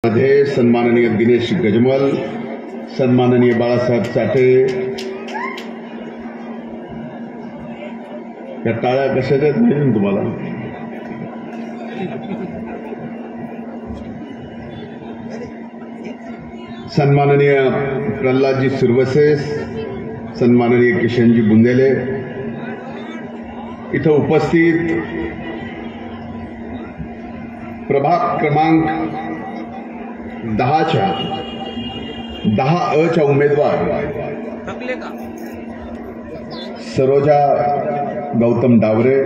मध्ये सन्माननीय दिनेश गजमल, सन्माननीय बाळासाहेब चाटे, या टाळ्या कशाच्या आहेत माहिती ना तुम्हाला? सन्माननीय प्रल्हादजी सुरवसे, सन्माननीय किशनजी बुंदेले, इथं उपस्थित प्रभाग क्रमांक 10 उमेदवार सरोजा गौतम डावरे,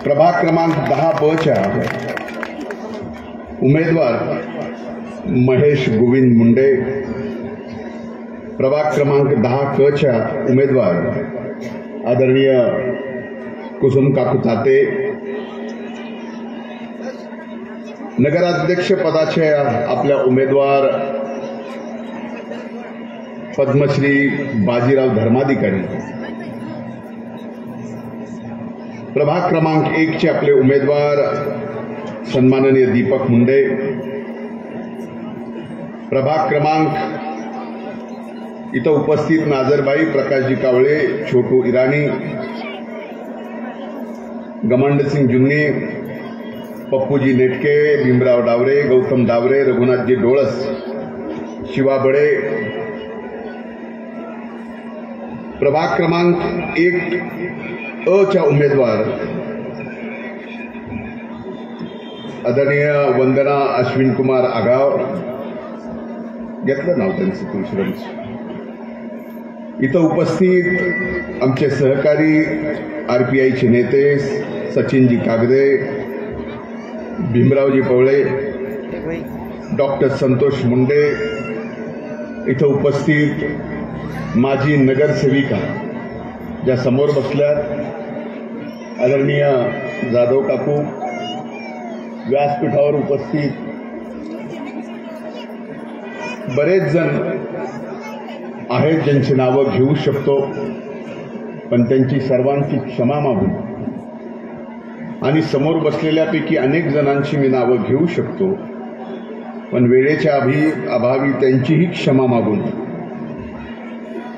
प्रभाग क्रमांक 10 उमेदवार महेश गोविंद मुंडे, प्रभाग क्रमांक 10 उमेदवार आदरणीय कुसुम काकू ताते, नगराध्यक्ष पदाचे आपल्या उमेदवार पद्मश्री बाजीराव धर्माधिकारी, प्रभाग क्रमांक 1 आपले उमेदवार सन्माननीय दीपक मुंडे, प्रभाग क्रमांक इथं उपस्थित नाझरबाई प्रकाशजी कावळे, छोटू इराणी, गमंडसिंग जुन्नी, पप्पूजी नेटके, भीमराव डावरे, गौतम डावरे, रघुनाथजी डोळस, शिवा बडे, प्रभाग क्रमांक 1 उमेदवार आदरणीय वंदना अश्विन कुमार आगाव, घेतलं नाव त्यांचं तुळशीरामचं. इथं उपस्थित आमचे सहकारी आरपीआयचे नेते सचिनजी कागदे, भीमरावजी पवळे, डॉक्टर संतोष मुंडे, इथं उपस्थित माजी नगरसेविका ज्या समोर बसल्यात आदरणीय जाधव काकू, व्यासपीठावर उपस्थित बरेच जण आहेत ज्यांची नावं घेऊ शकतो, पण त्यांची सर्वांची क्षमा मागून आणि समोर बसलेल्यापैकी अनेक जणांची मी नावं घेऊ शकतो, पण वेळेच्या अभावी त्यांचीही क्षमा मागून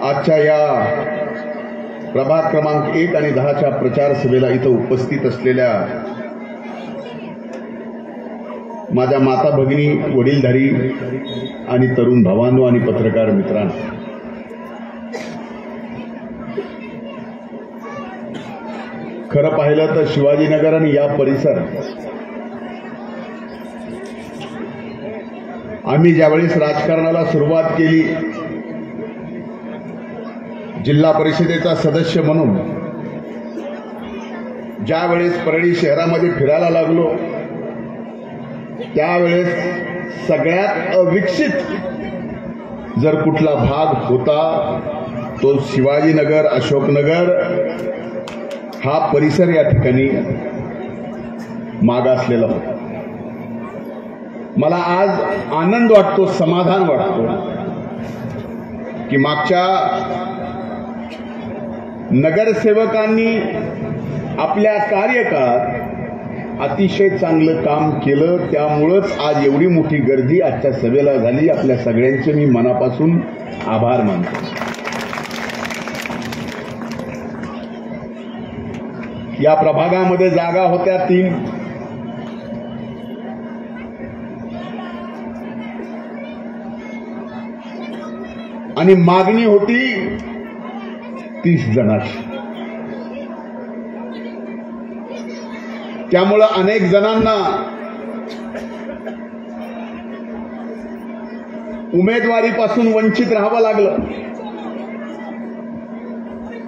आजच्या या प्रभाग क्रमांक 1 आणि 10 प्रचार सभेला इथं उपस्थित असलेल्या माझ्या माता भगिनी, वडीलधारी आणि तरुण भावांनो आणि पत्रकार मित्रांनो, खरं पाहिलं तर शिवाजीनगर आणि या परिसर आम्ही ज्यावेळेस राजकारणाला सुरुवात केली, जिल्हा परिषदेचा सदस्य म्हणून ज्यावेळेस परळी शहरामध्ये फिरायला लागलो, त्यावेळेस सगळ्यात अविकसित जर कुठला भाग होता तो शिवाजीनगर, अशोकनगर हा परिसर या ठिकाणी मागासलेला होता. मला आज आनंद वाटतो, समाधान वाटतो की मागच्या नगरसेवकांनी आपल्या कार्यकाळात अतिशय चांगलं काम केलं, त्यामुळंच आज एवढी मोठी गर्दी आजच्या सभेला झाली. आपल्या सगळ्यांचे मी मनापासून आभार मानतो. या प्रभागामध्ये जागा होत्या 3. आणि मागणी होती 30 जणांची. त्यामुळं अनेक जणांना उमेदवारीपासून वंचित राहावं लागलं.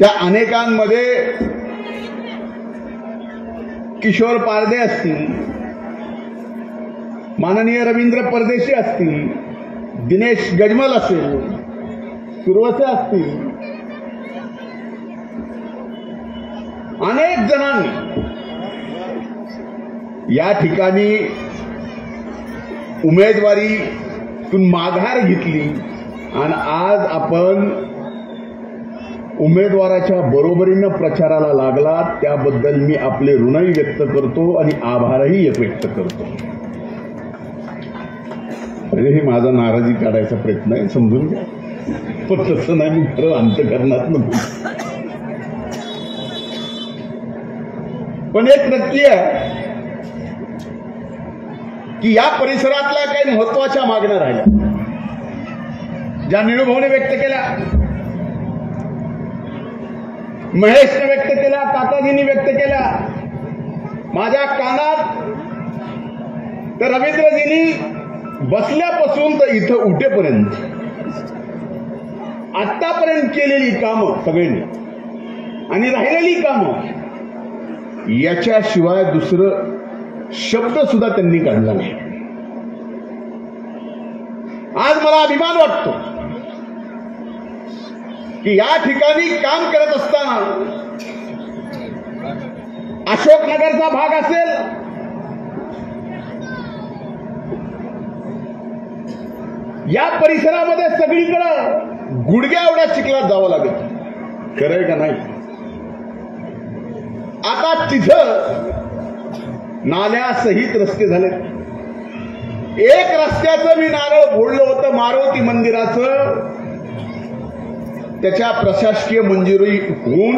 त्या अनेकांमध्ये किशोर पारदे असतील, माननीय रवींद्र परदेशी असतील, दिनेश गजमल असेल, सुरवसे असतील, अनेक जणांनी या ठिकाणी उमेदवारीतून माघार घेतली आणि आज आपण उमेदवाराच्या बरोबरीनं प्रचाराला लागला, त्याबद्दल मी आपले ऋणही व्यक्त करतो आणि आभारही व्यक्त करतो. म्हणजे हे माझा नाराजी काढायचा प्रयत्न आहे, समजून घ्या. पण तसं नाही, मी खरं अंतकरणात नव्हतं. पण एक नक्की आहे की या परिसरातल्या काही महत्वाच्या मागण्या राहिल्या, ज्या निळूभाऊने व्यक्त केल्या, महेशने व्यक्त केल्या, काकाजींनी व्यक्त केल्या. माझ्या कानात तर रवींद्रजींनी बसल्यापासून तर इथं उठेपर्यंत आतापर्यंत केलेली कामं सगळ्यांनी आणि राहिलेली कामं याच्याशिवाय दुसरं शब्द सुद्धा त्यांनी काढला नाही. आज मला अभिमान वाटतो की या ठिकाणी काम करत असताना अशोकनगरचा भाग असेल, या परिसरामध्ये सगळीकडे गुडघ्या एवढ्या चिखलात जावं लागेल. खरंय का नाही? आता तिथं नाल्यासहित रस्ते झाले. एक रस्त्याचं मी नारळ फोडलं होतं मारुती मंदिराचं, त्याच्या प्रशासकीय मंजुरी होऊन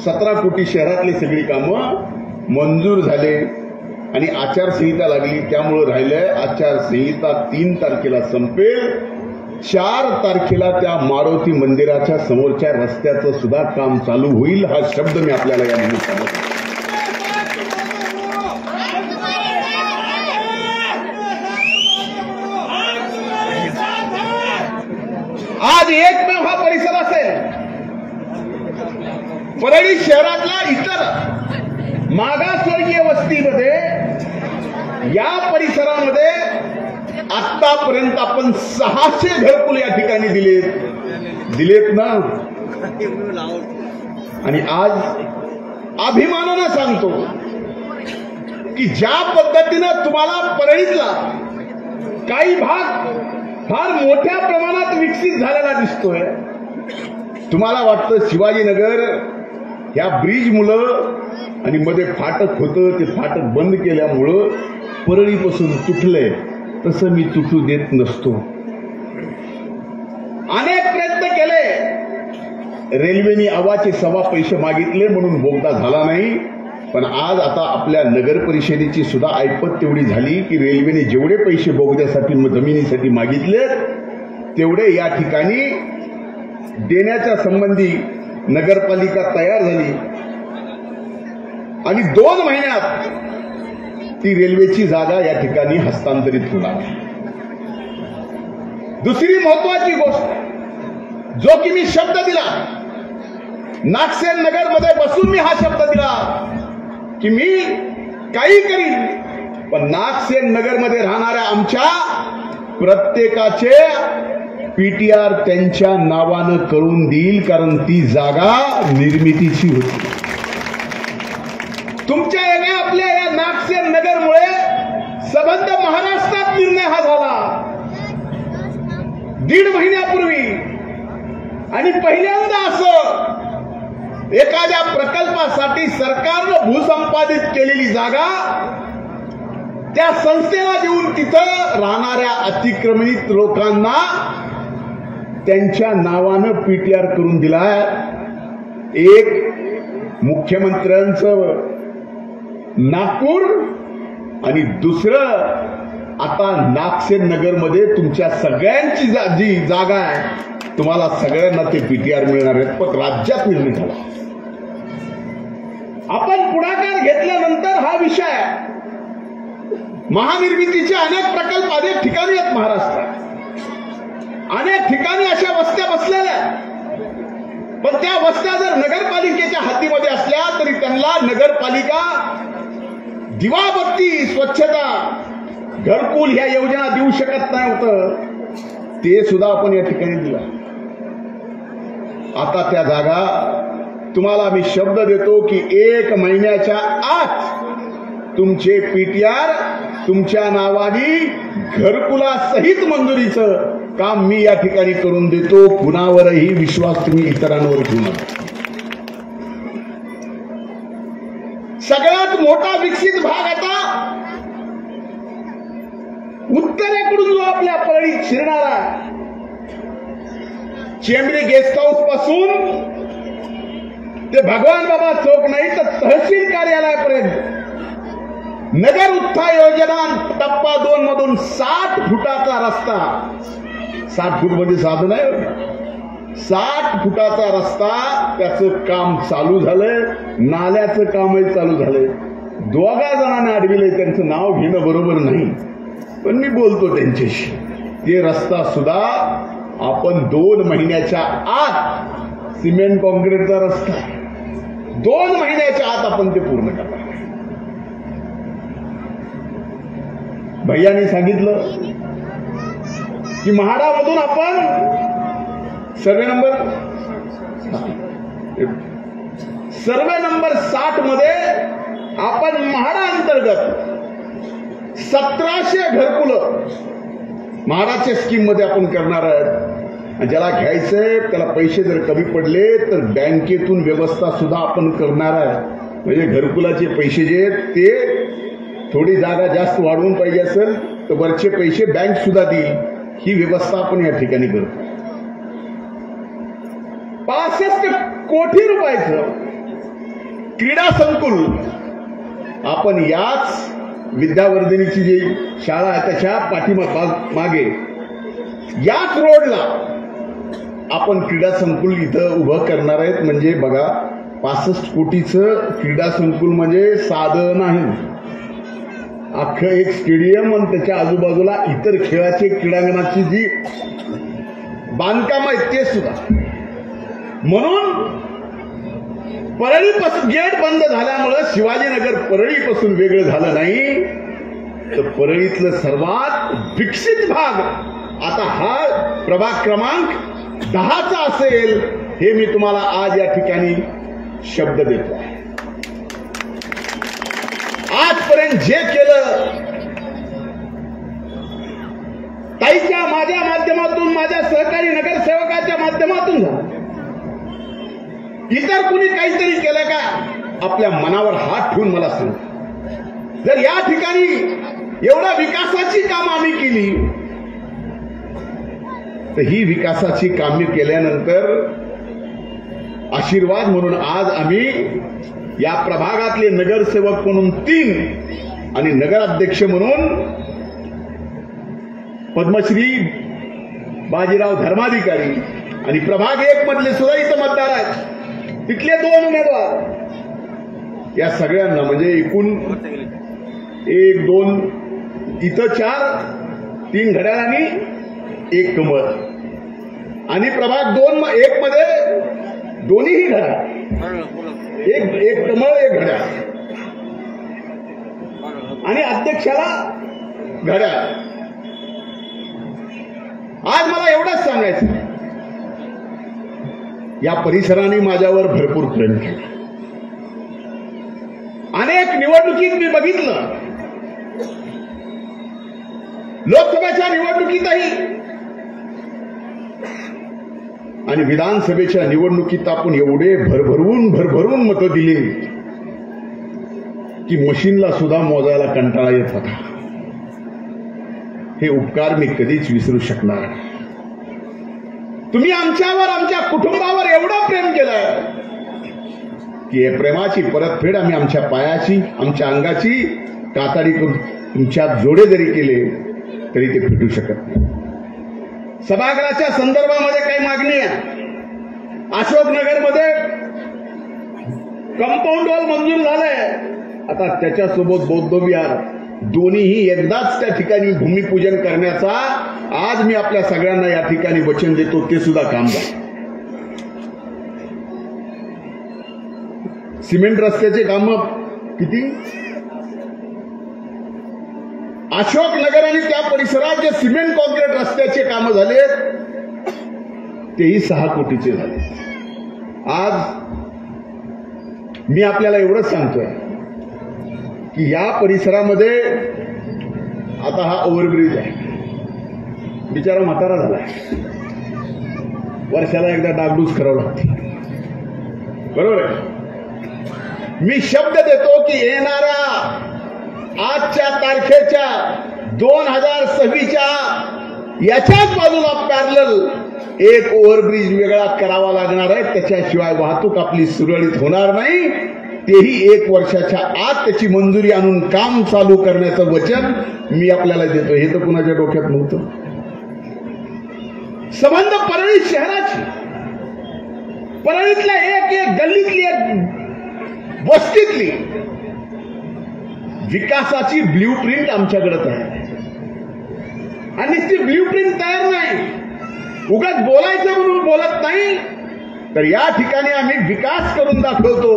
17 कोटी शहरातली सगळी कामं मंजूर झाले आणि आचारसंहिता लागली, त्यामुळे राहिलंय. आचारसंहिता 3 तारखेला संपेल. 4 तारखेला त्या मारुती मंदिराच्या समोरच्या रस्त्याचं सुद्धा काम चालू होईल. हा शब्द मी आपल्याला या निमित्तानं आज एकमेव हा परिसर असेल परळी शहरातल्या इतर मागासवर्गीय वस्तीमध्ये, या परिसरामध्ये आतापर्यंत आपण 600 घरकुल या ठिकाणी दिलेत ना. आणि आज अभिमानानं सांगतो की ज्या पद्धतीनं तुम्हाला परळीतला काही भाग फार मोठ्या प्रमाणात विकसित झालेला दिसतोय. तुम्हाला वाटतं शिवाजीनगर ह्या ब्रिजमुळं आणि मध्ये फाटक होतं, ते फाटक बंद केल्यामुळं परळीपासून तुटलंय. तसं मी तुटू देत नसतो. अनेक प्रयत्न केले, रेल्वेने आवाचे 1.25 पैसे मागितले म्हणून बोगदा झाला नाही. पण आज आता आपल्या नगर परिषदेची सुद्धा ऐपत तेवढी झाली की रेल्वेने जेवढे पैसे बोगद्यासाठी जमिनीसाठी मागितले तेवढे या ठिकाणी देण्याच्या संबंधी नगरपालिका तयार झाली आणि 2 महिन्यात ती रेल्वेची जागा या ठिकाणी हस्तांतरित होणार. दुसरी महत्वाची गोष्ट, जो की मी शब्द दिला, नागसेन नगरमध्ये बसून मी हा शब्द दिला की मी काही करीन, पण नागसेन नगरमध्ये राहणाऱ्या आमच्या प्रत्येकाचे पीटीआर त्यांच्या नावानं करून देईल, कारण ती जागा निर्मितीची होती. तुमच्या येण्या आपल्या या नागसेन नगरमुळे संबंध महाराष्ट्रात निर्णय हा झाला 1.5 महिन्यापूर्वी. आणि पहिल्यांदा असं एखाद्या प्रकल्पासाठी सरकारनं भूसंपादित केलेली जागा त्या संस्थेला देऊन तिथं राहणाऱ्या अतिक्रमणित लोकांना त्यांच्या नावानं पीटीआर करून दिला. एक मुख्यमंत्र्यांचं नागपूर आणि दुसरं आता नागसेन नगरमध्ये तुमच्या सगळ्यांची जी जागा आहे तुम्हाला सगळ्यांना ते पीटीआर मिळणार आहेत. पण राज्यात निर्णय झाला. आपण पुढाकार घेतल्यानंतर हा विषय महानिर्मितीचे अनेक प्रकल्प अनेक ठिकाणी आहेत महाराष्ट्रात. अनेक ठिकाणी अशा वस्त्या बसलेल्या, पण त्या वस्त्या जर नगरपालिकेच्या हातीमध्ये असल्या तरी त्यांना नगरपालिका दिवाबत्ती, स्वच्छता, घरकुल ह्या योजना देऊ शकत नाही होतं. ते सुद्धा आपण या ठिकाणी दिला. आता त्या जागा तुम्हाला मी शब्द देतो की 1 महिन्याच्या आत तुमचे पीटीआर तुमच्या नावाने घरकुलासहित मंजुरीचं काम मी या ठिकाणी करून देतो. कुणावरही विश्वास तुम्ही इतरांवर ठेवू नका. सगळ्यात मोठा विकसित भाग आता उत्तरेकडून जो आपल्या परळीत शिरणारा चेंबरी गेस्ट हाऊस पासून ते भगवान बाबा चौक नाही तर तहसील कार्यालयापर्यंत नगर उत्थान योजना टप्पा 2 मधून 60 फुटाचा रस्ता, 60 फूट म्हणजे साधन आहे, 60 फुटाचा रस्ता त्याचं काम चालू झालंय, नाल्याचं कामही चालू झालंय. दोघा जणांना अडविलंय, त्यांचं नाव घेणं बरोबर नाही पण मी बोलतो त्यांच्याशी. ते रस्ता सुद्धा आपण 2 महिन्याच्या आत, सिमेंट कॉन्क्रीटचा रस्ता 2 महिन्याच्या आत आपण ते पूर्ण करणार. भैयानी सांगितलं की म्हाडामधून आपण सर्वे नंबर 60 मध्ये आपण म्हाडा अंतर्गत 1700 घरकुलं म्हाडाच्या स्कीम मध्ये आपण करणार आहोत. ज्याला घ्यायचंय त्याला पैसे जर कमी पडले तर बँकेतून व्यवस्था सुद्धा आपण करणार आहे. म्हणजे घरकुलाचे पैसे जे आहेत ते थोडी जागा जास्त वाढवून पाहिजे असेल तर वरचे पैसे बँक सुद्धा देईल. ही व्यवस्था आपण या ठिकाणी करतो. 65 कोटी रुपयाचं क्रीडा संकुल आपण याच विद्यावर्धिनीची जी शाळा आहे त्याच्या पाठीमागे याच रोडला आपण क्रीडा संकुल इथं उभं करणार आहेत. म्हणजे बघा 65 कोटीचं क्रीडा संकुल म्हणजे साधं नाही, अख्खं एक स्टेडियम आणि त्याच्या आजूबाजूला इतर खेळाचे क्रीडांगणाची जी बांधकाम आहेत ते सुद्धा. म्हणून परळीपासून गेट बंद झाल्यामुळे शिवाजीनगर परळीपासून वेगळं झालं नाही तर परळीतलं सर्वात विकसित भाग आता हा प्रभाग क्रमांक 10चा असेल हे मी तुम्हाला आज या ठिकाणी शब्द देतो. आजपर्यंत जे केलं ताईच्या माझ्या माध्यमातून, माझ्या सहकारी नगरसेवकाच्या माध्यमातून झालं. इतर कुणी काहीतरी केलं का? आपल्या मनावर हात ठेवून मला सांग. जर या ठिकाणी एवढ्या विकासाची कामं आम्ही केली तर ही विकासाची कामे केल्यानंतर आशीर्वाद म्हणून आज आम्ही या प्रभागातले नगरसेवक म्हणून 3 आणि नगराध्यक्ष म्हणून पद्मश्री बाजीराव धर्माधिकारी आणि प्रभाग 1 मधले सुद्धा इथं मतदार आहेत, तिथले 2 उमेदवार या सगळ्यांना म्हणजे एकूण 1, 2 इथं 4, 3 घड्याळ आणि 1 कमळ आणि प्रभाग 1 मध्ये दोन्हीही घड्याळ, एक कमळ 1 घड्याळ आणि अध्यक्षाला घड्याळ. आज मला एवढंच सांगायचं, या परिसराने माझ्यावर भरपूर प्रेम केलं. अनेक निवडणुकीत मी बघितलं, लोकसभेच्या निवडणुकीतही आणि विधानसभेच्या निवडणुकीत आपण एवढे भरभरून मतं दिली की मशीनला सुद्धा मोजायला कंटाळा येत होता. हे उपकार मी कधीच विसरू शकणार नाही. तुम्ही आमच्यावर, आमच्या कुटुंबावर एवढं प्रेम केलं की या प्रेमाची परतफेड आम्ही आमच्या पायाची, आमच्या अंगाची कातडी करून तुमच्यात जोडे जरी केले तरी ते फिटू शकत नाही. सभागृहाच्या संदर्भामध्ये काही मागणी आहे. अशोकनगरमध्ये कंपाऊंड वॉल मंजूर झालंय, आता त्याच्यासोबत बौद्ध विहार दोन्हीही एकदाच त्या ठिकाणी भूमिपूजन करण्याचा आज मी आपल्या सगळ्यांना या ठिकाणी वचन देतो. ते सुद्धा काम झालं. सिमेंट रस्त्याचे काम किती? अशोकनगर आणि त्या परिसरात जे सिमेंट कॉन्क्रीट रस्त्याचे काम झाले तेही 6 कोटीचे झाले. आज मी आपल्याला एवढंच सांगतोय की या परिसरामध्ये आता हा ओव्हरब्रिज आहे, बिचारा म्हातारा झालाय, वर्षाला एकदा डागडूस करावं लागते, बरोबर आहे. मी शब्द देतो की येणाऱ्या आजच्या तारखेच्या 2026च्या याच्याच बाजूला पॅरलल एक ओव्हरब्रिज वेगळा करावा लागणार आहे. त्याच्याशिवाय वाहतूक आपली सुरळीत होणार नाही. तेही 1 वर्षाच्या आत त्याची मंजुरी आणून काम चालू करण्याचं वचन मी आपल्याला देतो. हे तर कुणाच्या डोक्यात नव्हतं. संबंध परळी शहराची, परळीतल्या एक गल्लीतली, एक वस्तीतली विकासाची ब्ल्यूप्रिंट आमच्याकडे आहे. आणि ती ब्ल्यूप्रिंट तयार नाही. उगाच बोलायचं म्हणून बोलत नाही, तर या ठिकाणी आम्ही विकास करून दाखवतो.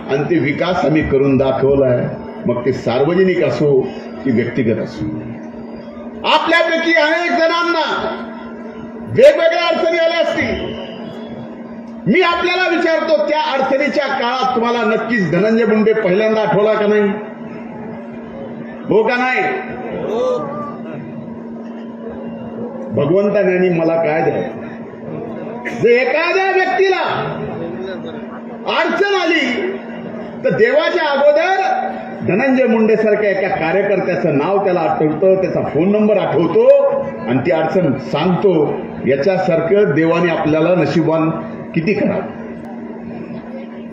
आणि ते विकास आम्ही करून दाखवलाय. मग ते सार्वजनिक असो की व्यक्तिगत असो. आपल्यापैकी अनेक जणांना वेगवेगळ्या अडचणी आल्या असतील. मी आपल्याला विचारतो, त्या अडचणीच्या काळात तुम्हाला नक्कीच धनंजय मुंडे पहिल्यांदा आठवला का नाही? हो का नाही? भगवंताने मला काय द्यायचं? जर एखाद्या व्यक्तीला अडचण आली तर देवाच्या अगोदर धनंजय मुंडे सारख्या एका कार्यकर्त्याचं नाव त्याला आठवतं, त्याचा फोन नंबर आठवतो आणि ती अडचण सांगतो. याच्यासारखं देवाने आपल्याला नशिबान किती करावं.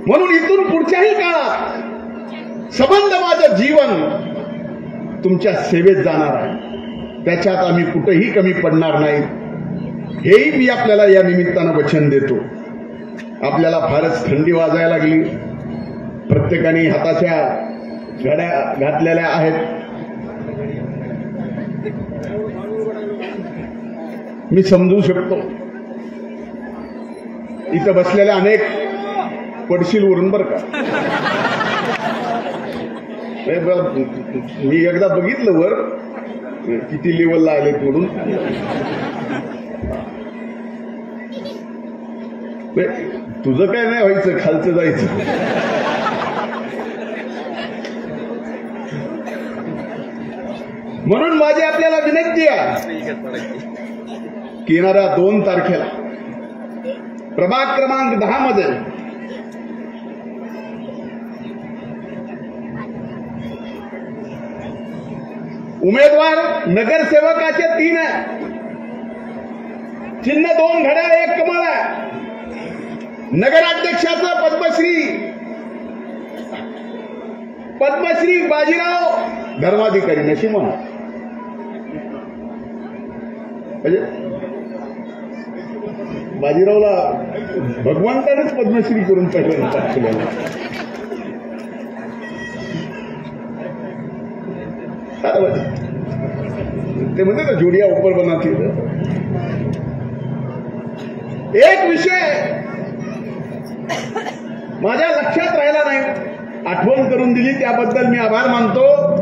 म्हणून इथून पुढच्याही काळात संबंध माझं जीवन तुमच्या सेवेत जाणार आहे. त्याच्यात आम्ही कुठेही कमी पडणार नाही. हेही मी आपल्याला या निमित्तानं वचन देतो. आपल्याला फारच थंडी वाजायला लागली. प्रत्येकाने हाताच्या घड्या घातलेल्या आहेत. मी समजू शकतो. इथं बसलेल्या अनेक पडशील वरून बरं का. मी एकदा बघितलं वर किती लेवलला आले म्हणून. तुझं काय नाही व्हायचं, खालचं जायचं. म्हणून माझी आपल्याला विनंती आहे की येणाऱ्या 2 तारखेला प्रभाग क्रमांक 10 मध्ये उमेदवार नगरसेवकाचे 3 आहे. चिन्ह 2 घड्याळ 1 कमळ आहे. नगराध्यक्षाचं पद्मश्री बाजीराव धर्माधिकारी नशीब म्हणा. म्हणजे बाजीरावला भगवंतानेच पद्मश्री करून पहिल्यांदा केलेला. ते म्हणते ना जोडिया ऊपर बनाती. एक विषय माझ्या लक्षात राहिला नाही, आठवण करून दिली त्याबद्दल मी आभार मानतो.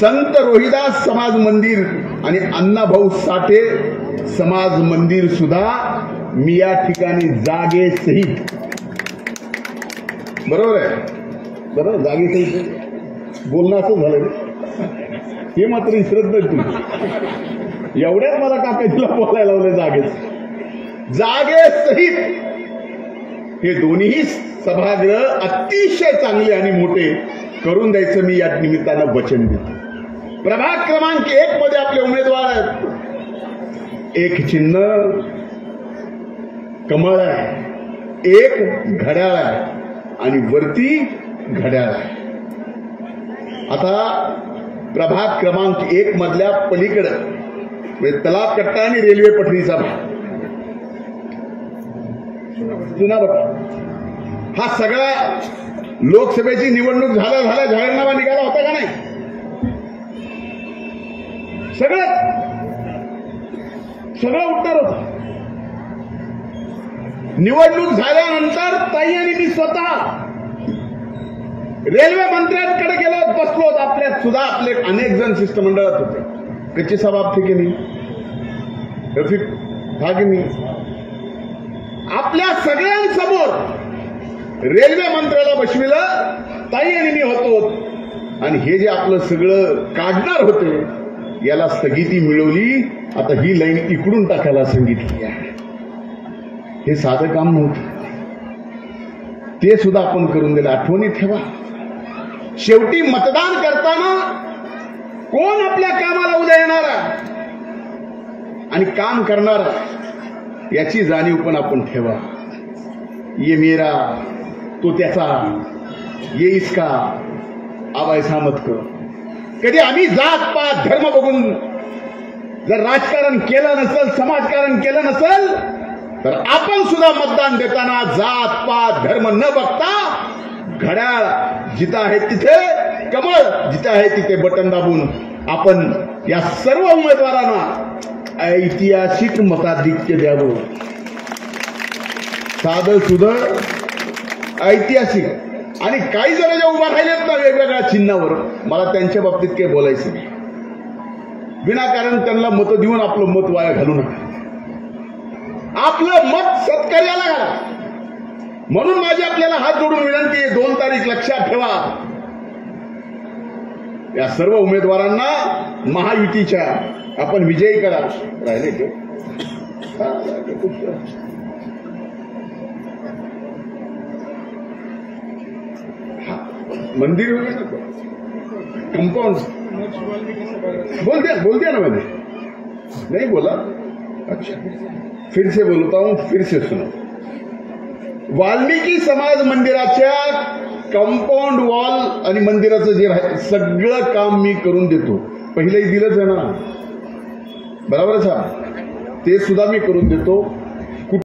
संत रोहिदास समाज मंदिर आणि अण्णाभाऊ साठे समाज मंदिर सुद्धा मी या ठिकाणी जागेसहित, बरोबर आहे, बरोबर, जागेसहित बोलणं असं झालं हे मात्र विसरत नाही तुम्ही. एवढ्यात मला काकाजीला बोलायला लावलं जागेसहित हे दोन्ही सभागृह अतिशय चांगले आणि मोठे करून द्यायचं मी या निमित्तानं वचन देतो. प्रभाग क्रमांक 1 मध्ये आपले उमेदवार आहेत. एक चिन्ह कमळ आहे, एक घड्याळ आहे आणि वरती घड्याळ आहे. आता प्रभाग क्रमांक 1 मधल्या पलीकडं म्हणजे तलाव कट्टा आणि रेल्वे पटरीचा भाग जुना बघा. हा सगळा लोकसभेची निवडणूक झाल्या जाहीरनामा निघाला होता का नाही? सगळं उत्तर होतं. निवडणूक झाल्यानंतर ताई आणि मी स्वतः रेल्वे मंत्र्यांकडे गेलो, बसलो. आपल्यात सुद्धा आपले अनेक जण शिष्टमंडळात होते. कच्चे साहेब आप थे की नाही, रफिक था की नाही. आपल्या सगळ्यांसमोर रेल्वे मंत्र्याला बसविलं, ताई आणि मी होतो. आणि हे जे आपलं सगळं काढणार होते याला स्थगिती मिळवली. आता ही लाईन इकडून टाकायला सांगितली आहे. हे साधं काम नव्हतं, ते सुद्धा आपण करून दिलं. आठवणी ठेवा. शेवटी मतदान करताना कोण आपल्या कामाला उद्या येणारा आणि काम करणारा याची जाणीव पण आपण ठेवा. ये मेरा तो त्याचा, ये इसका अब ऐसा मत कर. कधी आम्ही जात पात धर्म बघून जर राजकारण केलं नसेल, समाजकारण केलं नसेल, तर आपण सुद्धा मतदान देताना जात पात धर्म न बघता घड्याळ जिथं आहे तिथे, कमळ जिथं आहे तिथे बटन दाबून आपण या सर्व उमेदवारांना ऐतिहासिक मताधिक्य द्यावं. साधं सुधं ऐतिहासिक. आणि काही जण जे उभा राहिलेत ना वेगवेगळ्या चिन्हावर, मला त्यांच्या बाबतीत काही बोलायचं नाही. विनाकारण त्यांना मतं देऊन आपलं मत वाया घालू नका. आपलं मत सत्कार्याला घाला. म्हणून माझी आपल्याला हात जोडून विनंती आहे, 2 तारीख लक्षात ठेवा. या सर्व उमेदवारांना महायुतीच्या आपण विजयी करा. राहिले ते मंदिर वगैरे कंपाउंड बोल दिया ना मैंने, नहीं बोला. अच्छा, फिर से बोलता हूं, फिर से सुनो. वाल्मिकी समाज मंदिराच्या कंपाऊंड वॉल आणि मंदिराचं जे आहे सगळं काम मी करून देतो. पहिलंही दिलंच आहे ना, बरोबर आहे. ते सुद्धा मी करून देतो.